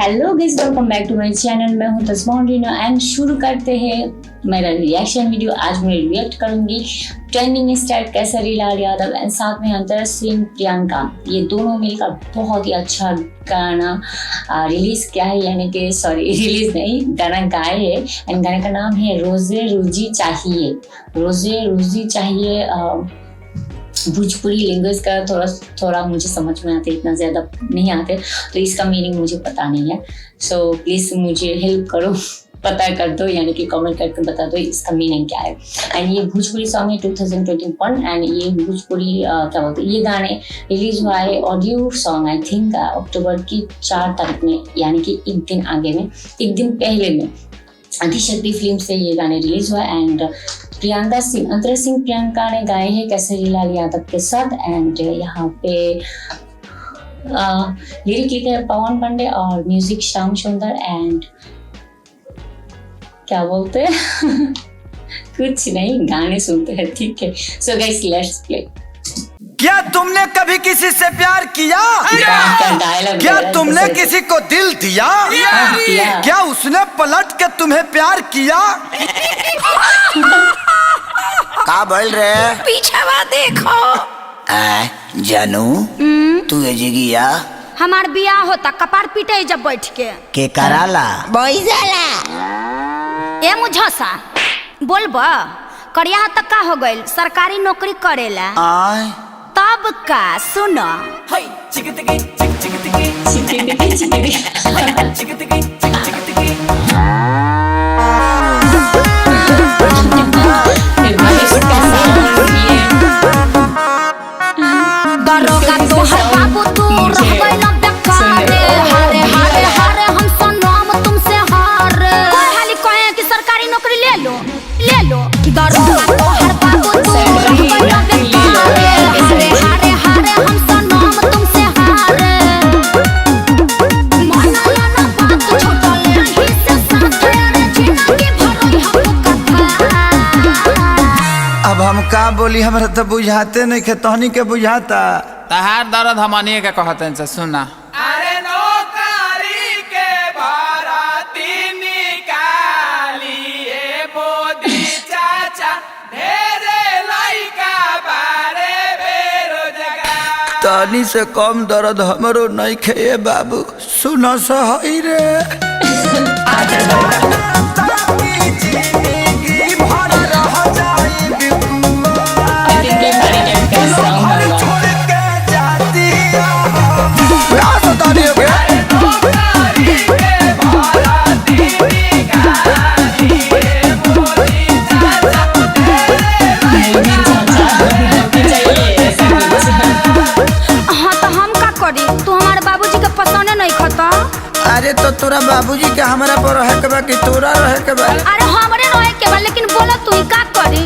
Hello guys, welcome back to my channel. मैं हूं तस्मान Reena and शुरू करते हैं मेरा रिएक्शन वीडियो। आज मैं रिएक्ट करूंगी trending star Kesari Lal Yadav and साथ में अंतरा सिंह प्रियंका। ये दोनों मिलकर बहुत ही अच्छा गाना रिलीज किया है, यानी कि सॉरी रिलीज नहीं, गाना गाए है एंड गाने का नाम है रोजे रोजी चाहिए। रोजे रोजी चाहिए भोजपुरी लैंग्वेज का थोड़ा मुझे समझ में आते, इतना ज़्यादा नहीं आते, तो इसका मीनिंग मुझे पता नहीं है। सो प्लीज़ मुझे हेल्प करो, पता कर दो, यानी कि कमेंट करके बता दो इसका मीनिंग क्या है। एंड ये भोजपुरी सॉन्ग है 2021 एंड ये भोजपुरी क्या बोलते हैं, ये गाने रिलीज हुआ है ऑडियो सॉन्ग आई थिंक अक्टूबर की 4 तारीख में, यानी कि एक दिन आगे में, एक दिन पहले में आदिशक्ति फिल्म से ये गाने रिलीज हुआ। एंड प्रियंका सिंह, अंतरा सिंह प्रियंका ने गाए हैं केसरी लाल यादव के साथ। एंड यहाँ पे लिरिक लिखे है पवन पांडे और म्यूजिक श्याम सुंदर। एंड क्या बोलते हैं कुछ नहीं, गाने सुनते हैं, ठीक है। So guys lettuce play. क्या तुमने कभी किसी से प्यार किया? क्या तुमने किसी को दिल दिया? क्या उसने पलट के तुम्हें प्यार किया? का बोल रहे? पीछे देखो। जानू तू एजिगिया हमार बियाह होता, कपार पीटे जब बैठ के कराला बैजाला। ए मुझसा बोलबा करिया तक का हो गइल, सरकारी नौकरी करेला तब का सुनो। दरोगा तोहर बाबू तू रह गइल बेकार। हारे हारे हारे हम सनम तुमसे हार। कोई हाली कहे कि सरकारी नौकरी ले लो। दरोगा तोहर बाबू तू रह गइल बेकार। हारे हारे हारे हम सनम तुमसे हार। मनाया ना बात छोटा ले ही से साथ रे जिंदगी भर हम कथा। अब हम का बोली, हमरा तो बुझाते नहीं के, तहनी के बुझाता। तहार दर्द हमनी के कहते हैं, सुना। अरे नौकरी के बाराती निकालिए मोदी चाचा, ढेरे लइका बारे बेरोजगार। तहनी से कम दर्द हमरो नहीं खे बाबू, सुनो सही रे। अरे तो तोरा बाबूजी के हमरा पर रहे के बा कि तोरा रहे के बा? अरे हमरे रहे के बा, लेकिन बोला तू का करी।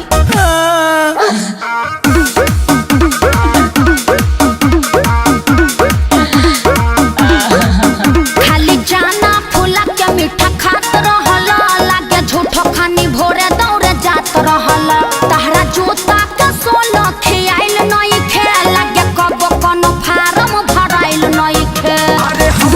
खाली जाना फूला के मीठा खात रहला, लागे झूठो खानी भोरे दौड़े जात रहला। तहरा जूता के सोना खियाइल नहीं खे, लागे कबो कोनो फार्म भराइल नहीं खे। अरे हम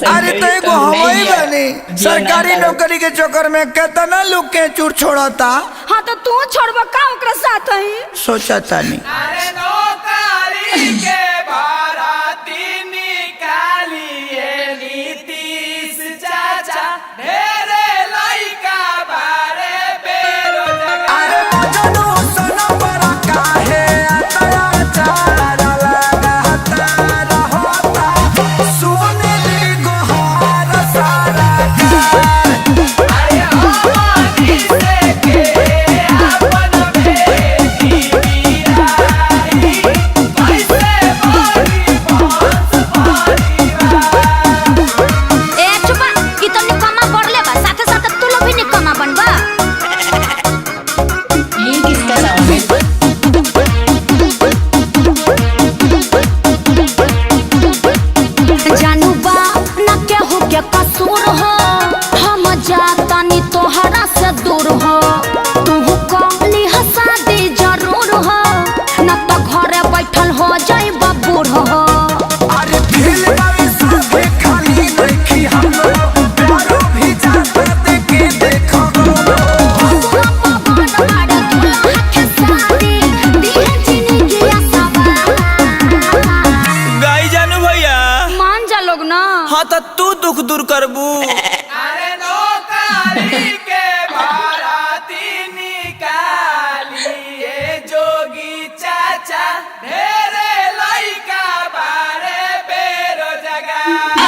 अरे तो एगो हवाई बनी सरकारी नौकरी के चक्कर में कितना लोग के चूर छोड़ता। हाँ तो तू छोड़बा का ओकरा साथ ही सोचा तानी। अरे नौकरी के बाराती निकालिए नीतीश चाचा, ढेरे लइका बारे बेरोजगार। अरे मजनू सुनो पर काहे अत्याचार लगाता रहता, सुने ली गुहार सारा अरे हमारी से के अपन बेटी बियाही, कैसे बड़ी बांस परिवार। ए चुपा, ई तो निकम्मा पड़ले बा, साथे साथे तू लोग भी निकम्मा बनबा। ये किसका साउंड है? ढेरे लइका बारे बेरोजगार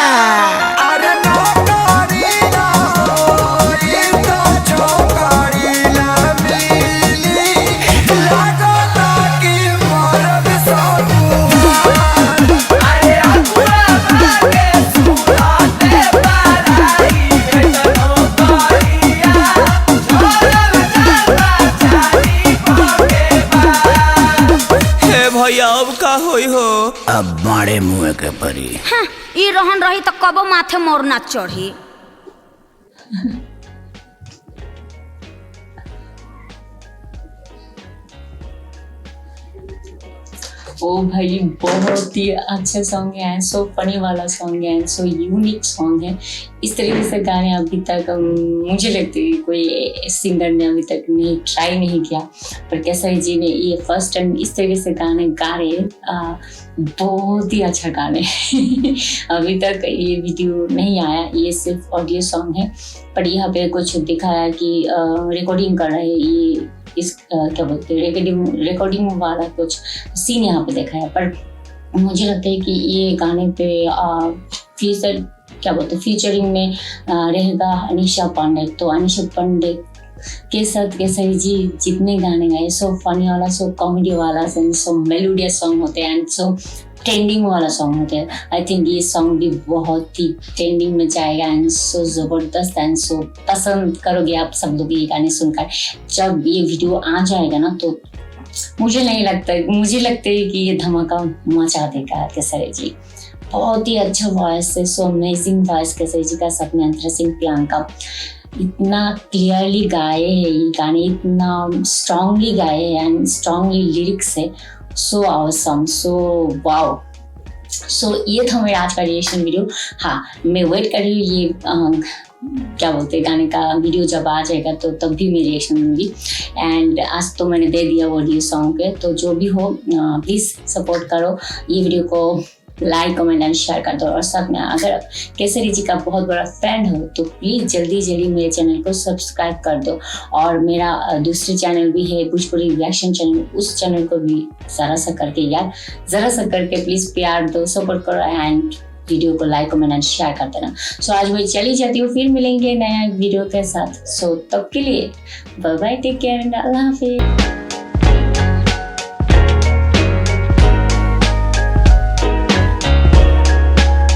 अरे नौकरी ना होई तो चौकड़ी ना मिली लगता कि मरद सब अरे अपुआ भागे सुनाते पराई बेटनो करिया छोड़ल जाता चारी पके बार हे भैया अब का होई हो? अब मारे मुँह के परी हाँ, ई रहन रही तो कबो माथे मोर ना चढ़ी। ओ भाई बहुत ही अच्छा सॉन्ग है, सो फनी वाला सॉन्ग है, सो यूनिक सॉन्ग है। इस तरीके से गाने अभी तक मुझे लगता है कोई सिंगर ने अभी तक नहीं ट्राई नहीं किया, पर केसरी जी ने ये फर्स्ट टाइम इस तरीके से गाने गा रहे, बहुत ही अच्छा गाने अभी तक ये वीडियो नहीं आया, ये सिर्फ ऑडियो सॉन्ग है, पर यहाँ पे कुछ दिखाया कि रिकॉर्डिंग कर रहे ये इस क्या बोलते हैं रिकॉर्डिंग वाला कुछ सीन यहाँ पे देखा है। पर मुझे लगता है कि ये गाने पे फीचर क्या बोलते हैं फीचरिंग में रहेगा अनीशा पांडे। तो अनीशा पांडे के साथ केसरी जी जितने गाने गाए, सो फनी वाला, सो कॉमेडी वाला, सो मेलोडियस सॉन्ग होते हैं एंड सो ट्रेंडिंग वाला सॉन्ग होते हैं। आई थिंक ये सॉन्ग भी बहुत ही ट्रेंडिंग में जाएगा एंड सो ज़बरदस्त एंड सो पसंद करोगे आप सब लोग ये गाने सुनकर। जब ये वीडियो आ जाएगा ना तो मुझे लगता है कि ये धमाका मचा देगा केसरी जी। बहुत ही अच्छा वॉइस है, सो अमेजिंग वॉइस केसरी जी का, सत्येंद्र सिंह प्रियंका इतना क्लियरली गाए हैं ये गाने, इतना स्ट्रांगली गाए हैं एंड स्ट्रांगली लिरिक्स है, सो ऑसम, सो वाओ। सो ये था मेरा आज का रिएक्शन वीडियो। हाँ, मैं वेट कर रही हूँ ये क्या बोलते हैं गाने का वीडियो जब आ जाएगा तो तब भी मैं रिएक्शन दूंगी। एंड आज तो मैंने दे दिया ऑडियो सॉन्ग पे, तो जो भी हो प्लीज़ सपोर्ट करो, ये वीडियो को लाइक कमेंट एंड शेयर कर दो। और साथ में अगर आप केसरी जी का बहुत बड़ा फैन हो तो प्लीज़ जल्दी मेरे चैनल को सब्सक्राइब कर दो। और मेरा दूसरे चैनल भी है भोजपुरी रिएक्शन चैनल, उस चैनल को भी ज़रा सा करके प्लीज़ प्यार दो, सपोर्ट करो एंड वीडियो को लाइक कमेंट एंड शेयर कर देना। सो आज मैं चली जाती हूँ, फिर मिलेंगे नया वीडियो के साथ। सो तब के लिए bye bye, take care and Allah हाफिज़।